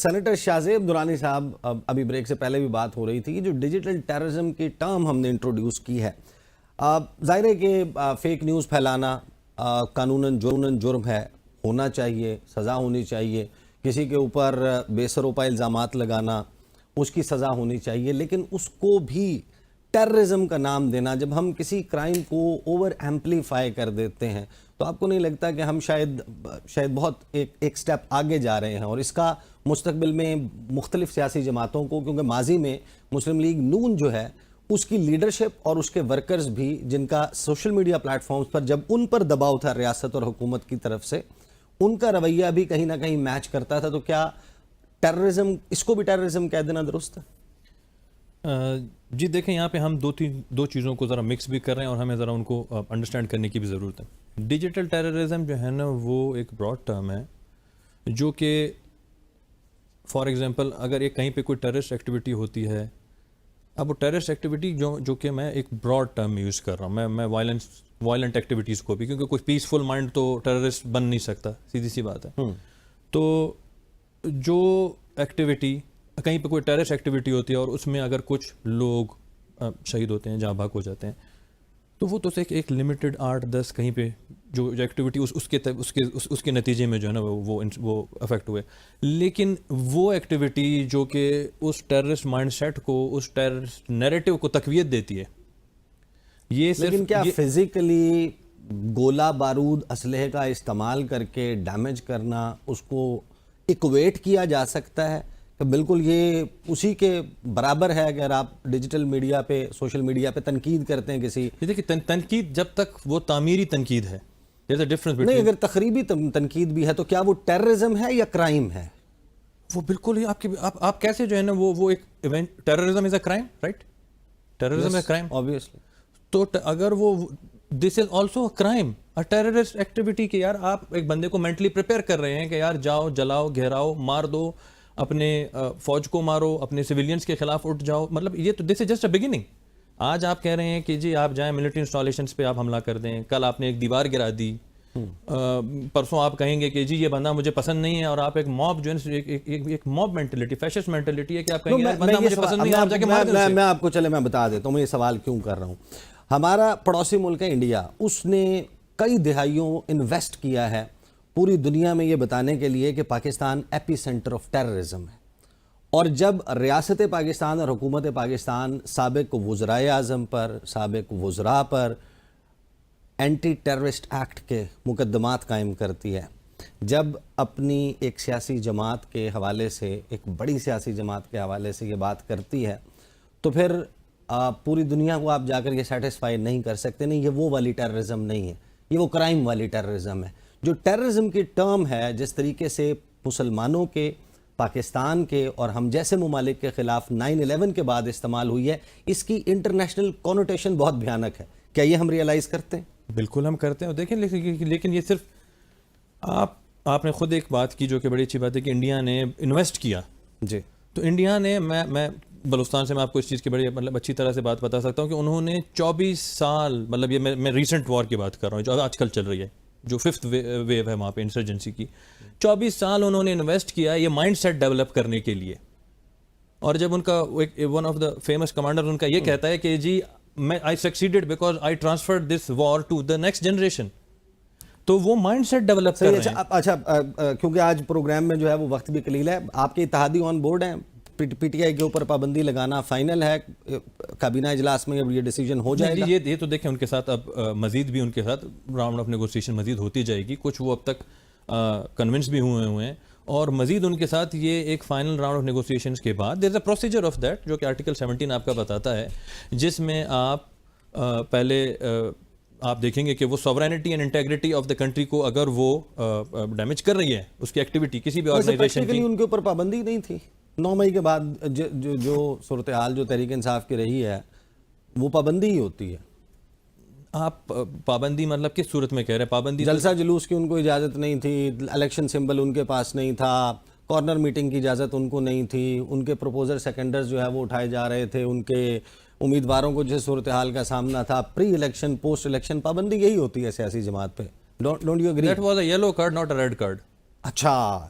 Senator Shahzeb Durrani صاحب، ابھی break سے پہلے بھی بات ہو رہی تھی کہ جو ڈیجیٹل ٹیررزم کی ٹرم ہم نے انٹروڈیوس کی ہے، ظاہر ہے کہ فیک نیوز پھیلانا قانوناً جرم ہے، ہونا چاہیے، سزا ہونی چاہیے، کسی کے اوپر بے سروپا الزامات لگانا اس کی سزا ہونی چاہیے، لیکن اس کو بھی ٹیررزم کا نام دینا، جب ہم کسی کرائم کو اوور ایمپلیفائی کر دیتے ہیں تو آپ کو نہیں لگتا کہ ہم شاید بہت ایک سٹیپ آگے جا رہے ہیں، اور اس کا مستقبل میں مختلف سیاسی جماعتوں کو، کیونکہ ماضی میں مسلم لیگ نون جو ہے اس کی لیڈرشپ اور اس کے ورکرز بھی، جن کا سوشل میڈیا پلیٹ فارمز پر جب ان پر دباؤ تھا ریاست اور حکومت کی طرف سے، ان کا رویہ بھی کہیں نہ کہیں میچ کرتا تھا، تو کیا ٹیررزم، اس کو بھی ٹیررزم کہہ دینا درست ہے؟ جی دیکھیں، یہاں پہ ہم دو چیزوں کو ذرا مکس بھی کر رہے ہیں اور ہمیں ذرا ان کو انڈرسٹینڈ کرنے کی بھی ضرورت ہے۔ ڈیجیٹل ٹیررزم جو ہے نا، وہ ایک براڈ ٹرم ہے جو کہ فار ایگزامپل اگر ایک کہیں پہ کوئی ٹیررسٹ ایکٹیویٹی ہوتی ہے، اب وہ ٹیررسٹ ایکٹیویٹی جو کہ میں ایک براڈ ٹرم میں یوز کر رہا ہوں، میں وائلنٹ ایکٹیویٹیز کو بھی، کیونکہ کوئی پیسفل مائنڈ تو ٹیررسٹ بن نہیں سکتا، سیدھی سی بات ہے۔ تو جو ایکٹیویٹی کہیں پہ کوئی ٹیررسٹ ایکٹیویٹی ہوتی ہے اور اس میں اگر کچھ لوگ شہید ہوتے ہیں، جہاں بھاگ ہو جاتے ہیں، تو وہ تو ایک لمیٹڈ 8-10 کہیں پہ جو ایکٹیویٹی اس کے نتیجے میں جو ہے نا وہ افیکٹ ہوئے، لیکن وہ ایکٹیویٹی جو کہ اس ٹیررسٹ مائنڈ سیٹ کو، اس ٹیررسٹ نیریٹو کو تقویت دیتی ہے، یہ لیکن کیا فزیکلی گولہ بارود اسلحے کا استعمال کر کے ڈیمیج کرنا، اس کو ایکویٹ کیا جا سکتا ہے کہ بالکل یہ اسی کے برابر ہے اگر آپ ڈیجیٹل میڈیا پہ، سوشل میڈیا پہ تنقید کرتے ہیں کسی؟ دیکھیے، تنقید جب تک وہ تعمیری تنقید ہے، نہیں، اگر تخریبی تنقید بھی ہے تو کیا وہ ٹیررزم ہے یا کرائم ہے؟ وہ بالکل ہی آپ کیسے جو ہے نا وہ ایک terrorism is a crime, right? Terrorism is crime obviously۔ تو اگر وہ this is also crime, terrorist activity کہ یار آپ ایک بندے کو مینٹلی پریپیئر کر رہے ہیں کہ یار جاؤ، جلاؤ، گھیراؤ، مار دو، اپنے فوج کو مارو، اپنے سویلینز کے خلاف اٹھ جاؤ، مطلب یہ تو دس از جسٹ اے بگننگ۔ آج آپ کہہ رہے ہیں کہ جی آپ جائیں ملٹری انسٹالیشنز پہ آپ حملہ کر دیں، کل آپ نے ایک دیوار گرا دی، پرسوں آپ کہیں گے کہ جی یہ بندہ مجھے پسند نہیں ہے، اور آپ ایک موب جو ہے ایک موب مینٹلٹی، فیشسٹ مینٹلٹی ہے کہ آپ کہیں گے بندہ مجھے پسند نہیں ہے، آپ جا کے مار دیں۔ میں آپ کو میں بتا دیتا ہوں میں یہ سوال کیوں کر رہا ہوں۔ ہمارا پڑوسی ملک ہے انڈیا، اس نے کئی دہائیوں انویسٹ کیا ہے پوری دنیا میں یہ بتانے کے لیے کہ پاکستان ایپی سینٹر آف ٹیررزم ہے، اور جب ریاست پاکستان اور حکومت پاکستان سابق وزرائے اعظم پر، سابق وزراء پر اینٹی ٹیررسٹ ایکٹ کے مقدمات قائم کرتی ہے، جب اپنی ایک سیاسی جماعت کے حوالے سے، ایک بڑی سیاسی جماعت کے حوالے سے یہ بات کرتی ہے، تو پھر پوری دنیا کو آپ جا کر یہ سیٹسفائی نہیں کر سکتے، نہیں یہ وہ والی ٹیررزم نہیں ہے، یہ وہ کرائم والی ٹیررزم ہے۔ جو ٹیررزم کی ٹرم ہے، جس طریقے سے مسلمانوں کے، پاکستان کے اور ہم جیسے ممالک کے خلاف 9/11 کے بعد استعمال ہوئی ہے، اس کی انٹرنیشنل کونوٹیشن بہت بھیانک ہے۔ کیا یہ ہم ریئلائز کرتے ہیں؟ بالکل ہم کرتے ہیں، اور دیکھیں لیکن یہ صرف آپ نے خود ایک بات کی جو کہ بڑی اچھی بات ہے کہ انڈیا نے انویسٹ کیا۔ جی، تو انڈیا نے، میں بلوچستان سے میں آپ کو اس چیز کی بڑی اچھی طرح سے بات بتا سکتا ہوں کہ انہوں نے 24 سال، مطلب یہ میں ریسنٹ وار کی بات کر رہا ہوں جو آج کل چل رہی ہے، جو 5th ویو ہے وہاں پہ انسرجنسی کی، 24 سال انہوں نے انویسٹ کیا یہ مائنڈ سیٹ ڈیولپ کرنے کے لیے۔ اور جب ان کا one of the famous commander in کا یہ کہتا ہے کہ جی I succeeded because I transferred this war to the next generation، تو وہ مائنڈ سیٹ ڈیولپ کر رہے ہیں۔ اچھا، کیونکہ آج پروگرام میں جو ہے وہ وقت بھی قلیل ہے، آپ کے اتحادی آن بورڈ ہیں پی ٹی آئی کے اوپر پابندی لگانا فائنل ہے؟ کابینہ اجلاس میں اب یہ ڈیسیجن ہو جائے گا؟ یہ تو دیکھیں ان کے ساتھ اب مزید بھی ان کے ساتھ راؤنڈ آف نیگوسیشن مزید ہوتی جائے گی، کچھ وہ اب تک کنونس بھی ہوئے ہیں، اور مزید ان کے ساتھ یہ ایک فائنل راؤنڈ آف نیگوسیشنز کے بعد دیر از اے پروسیجر آف دیٹ جو کہ آرٹیکل 17 آپ کا بتاتا ہے، جس میں آپ پہلے آپ دیکھیں گے کہ وہ sovereignty and integrity of the country کو اگر وہ ڈیمیج کر رہی ہے، اس کی ایکٹیویٹی کسی بھی آرگنائزیشن کی، ان کے اوپر پابندی نہیں تھی 9 مئی کے بعد، جو صورتحال جو تحریک انصاف کی رہی ہے وہ پابندی ہی ہوتی ہے۔ آپ پابندی مطلب کس صورت میں کہہ رہے ہیں؟ پابندی جلسہ جلوس کی ان کو اجازت نہیں تھی، الیکشن سمبل ان کے پاس نہیں تھا، کارنر میٹنگ کی اجازت ان کو نہیں تھی، ان کے پروپوزر سیکنڈرز جو ہے وہ اٹھائے جا رہے تھے، ان کے امیدواروں کو جس صورتحال کا سامنا تھا، پری الیکشن پوسٹ الیکشن پابندی یہی ہوتی ہے سیاسی جماعت پہ۔ Don't you agree? That was a yellow card not a red card. اچھا،